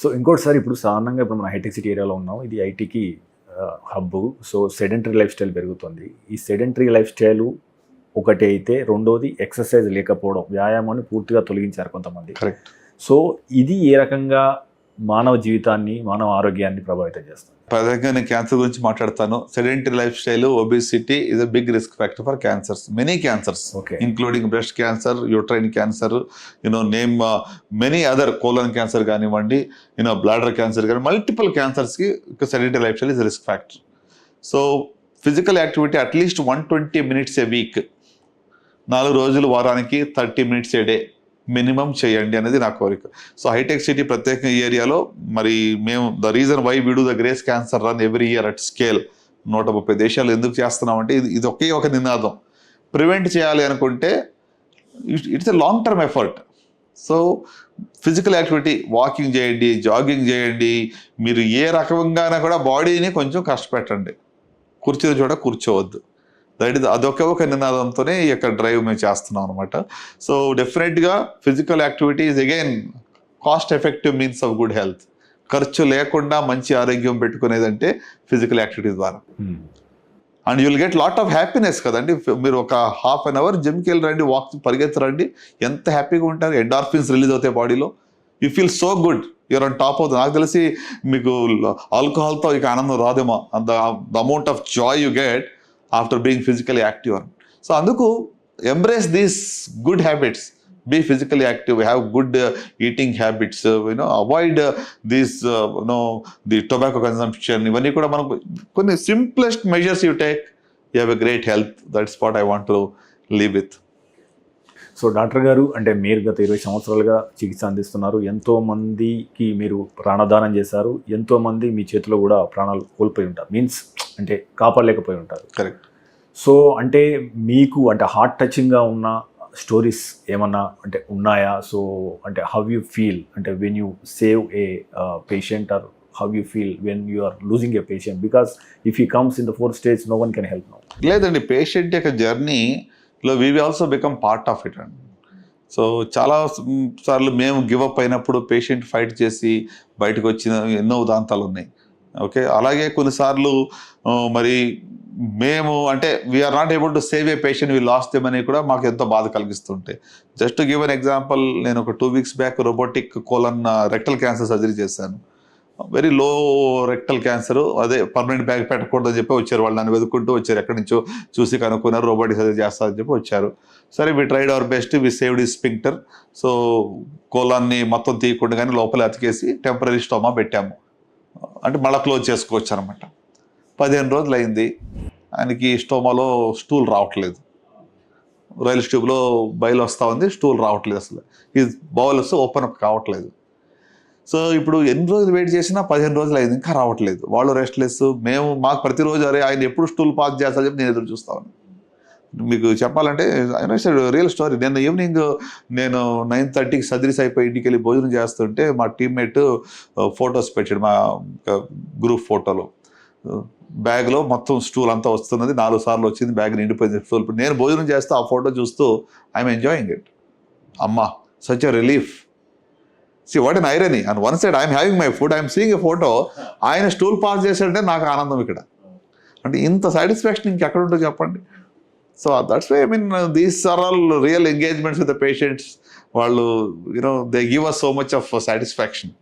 So ఇంకోటిసారి ఇప్పుడు సాధారణంగా ఇప్పుడు మన హైటెక్ సిటీ ఏరియాలో ఉన్నాం, ఇది ఐటీకి హబ్బు. సో సెడెంటరీ లైఫ్ స్టైల్ పెరుగుతుంది. ఈ సెడెంటరీ లైఫ్ స్టైల్ ఒకటి అయితే, రెండోది ఎక్సర్సైజ్ లేకపోవడం, వ్యాయామాన్ని పూర్తిగా తొలగించారు కొంతమంది. కరెక్ట్. సో ఇది ఏ రకంగా మానవ జీవితాన్ని, మానవ ఆరోగ్యాన్ని ప్రభావితం చేస్తుంది? ప్రధానంగా నేను క్యాన్సర్ గురించి మాట్లాడతాను. Sedentary life style, obesity is a big risk factor for cancers, many cancers, including breast cancer, uterine cancer, name many other, colon cancer కానివ్వండి, బ్లాడర్ క్యాన్సర్ కానీ, మల్టిపుల్ క్యాన్సర్స్కి sedentary life style is risk factor. So physical activity at least 120 minutes a week, 4 రోజులు వారానికి 30 minutes ఏ day minimum చేయండి అనేది నా కోరిక. So hitech city ప్రత్యేక ఏరియాలో మరి మేము the reason why we do the grace cancer run every year at scale 130 దేశాలు ఎందుకు చేస్తున్నామంటే ఇది ఒకే ఒక నినాదం. ప్రివెంట్ చేయాలి అనుకుంటే it's a long term effort. So physical activity, walking చేయండి, జాగింగ్ చేయండి, మీరు ఏ రకంగానే కూడా బాడీని కొంచెం కష్టపెట్టండి, కూర్చుని చోట కూర్చోవద్దు. అదొకే ఒక నినాదంతోనే ఈ యొక్క డ్రైవ్ మేము చేస్తున్నాం అనమాట. సో డెఫినెట్గా physical activity is again cost effective means of good health. ఖర్చు లేకుండా మంచి ఆరోగ్యం పెట్టుకునేదంటే ఫిజికల్ యాక్టివిటీ ద్వారా. And you'll get lot of happiness కదండి. మీరు ఒక ½ an hour జిమ్కి వెళ్ళి రండి, వాక్ పరిగెత్తరండి, ఎంత హ్యాపీగా ఉంటారు. ఎండార్ఫిన్స్ రిలీజ్ అవుతాయి బాడీలో, you feel so good, you are on top అవుతుంది. నాకు తెలిసి మీకు ఆల్కహాల్తో ఇక ఆనందం రాదేమో, the amount of joy you get after being physically active. So అందుకు embrace these good habits, be physically active, have good eating habits, avoid these the tobacco consumption. ఇవన్నీ కూడా మనకు కొన్ని simplest measures you take, you have a great health. That's what I want to live with. So doctor గారు, అంటే మీరు గత 20 సంవత్సరాలుగా చికిత్స అందిస్తున్నారు. ఎంతోమందికి మీరు ప్రాణదానం చేశారు. ఎంతోమంది మీ చేతిలో కూడా ప్రాణాలు కోల్పోయి ఉంటారు, మీన్స్ అంటే కాపాడలేకపోయి ఉంటారు. కరెక్ట్. సో అంటే మీకు అంటే హార్ట్ టచింగ్గా ఉన్న స్టోరీస్ ఏమన్నా అంటే ఉన్నాయా? సో అంటే హౌ యూ ఫీల్ అంటే when you save a patient, or how you feel when you are losing a patient, because if he comes in the 4th stage no one can help now. లేదండి, patient యొక్క జర్నీలో we also become part of it అండి. So చాలా సార్లు మేము give up అయినప్పుడు patient fight చేసి బయటకు వచ్చిన ఎన్నో ఉదాంతాలు ఉన్నాయి. ఓకే, అలాగే కొన్నిసార్లు మరి మేము అంటే we are not able to save a patient, we lost them అని కూడా మాకు ఎంతో బాధ కలిగిస్తుంటాయి. జస్ట్ గివ్ అన్ ఎగ్జాంపుల్, నేను ఒక 2 weeks back robotic colon rectal cancer surgery చేశాను. వెరీ లో రెక్టల్ క్యాన్సర్, అదే పర్మనెంట్ బ్యాగ్ పెట్టకూడదని చెప్పి వచ్చారు. వాళ్ళు నన్ను వెతుక్కుంటూ వచ్చారు, ఎక్కడి నుంచో చూసి కనుక్కున్నారు, రోబోటిక్ సర్జరీ చేస్తారని చెప్పి వచ్చారు. సరే, we tried our best, we saved ఈ స్పింక్టర్. సో కోలాన్ని మొత్తం తీయకుండా కానీ లోపల అతికేసి టెంపరీ స్టోమా పెట్టాము, అంటే మళ్ళీ క్లోజ్ చేసుకోవచ్చు అనమాట. 15 రోజులు అయింది, ఆయనకి స్టోమాలో స్టూల్ రావట్లేదు. రైలు ట్యూబ్లో బయలు వస్తూ ఉంది, స్టూల్ రావట్లేదు, అసలు ఈ బౌల్ వస్తే ఓపెన్ అప్ కావట్లేదు. సో ఇప్పుడు ఎన్ని రోజులు వెయిట్ చేసినా 15 రోజులు అయింది, ఇంకా రావట్లేదు. వాళ్ళు రెస్ట్లెస్, మాకు ప్రతిరోజు అరే ఆయన ఎప్పుడు స్టూల్ పాస్ చేస్తా చెప్పి నేను ఎదురు చూస్తాను. మీకు చెప్పాలంటే రియల్ స్టోరీ. నిన్న ఈవినింగ్ నేను 9:30కి సర్జరీస్ అయిపోయి ఇంటికి వెళ్ళి భోజనం చేస్తుంటే మా టీమ్మేట్ ఫొటోస్ పెట్టాడు, మా గ్రూప్ ఫోటోలో. బ్యాగ్లో మొత్తం స్టూల్ అంతా వస్తున్నది, 4 సార్లు వచ్చింది, బ్యాగ్ నిండిపోయింది స్టూల్. నేను భోజనం చేస్తూ ఆ ఫోటో చూస్తూ ఐఎమ్ ఎంజాయింగ్ ఇట్. అమ్మా, such a relief. See what an irony. On one side I am having my food, I am seeing a photo, ఆయన స్టూల్ పాస్ చేశాడంటే నాకు ఆనందం ఇక్కడ. అంటే ఇంత సాటిస్ఫాక్షన్ ఇంకెక్కడ ఉంటుందో చెప్పండి. So that's why I mean these are all real engagements with the patients. వాళ్ళు they give us so much of satisfaction.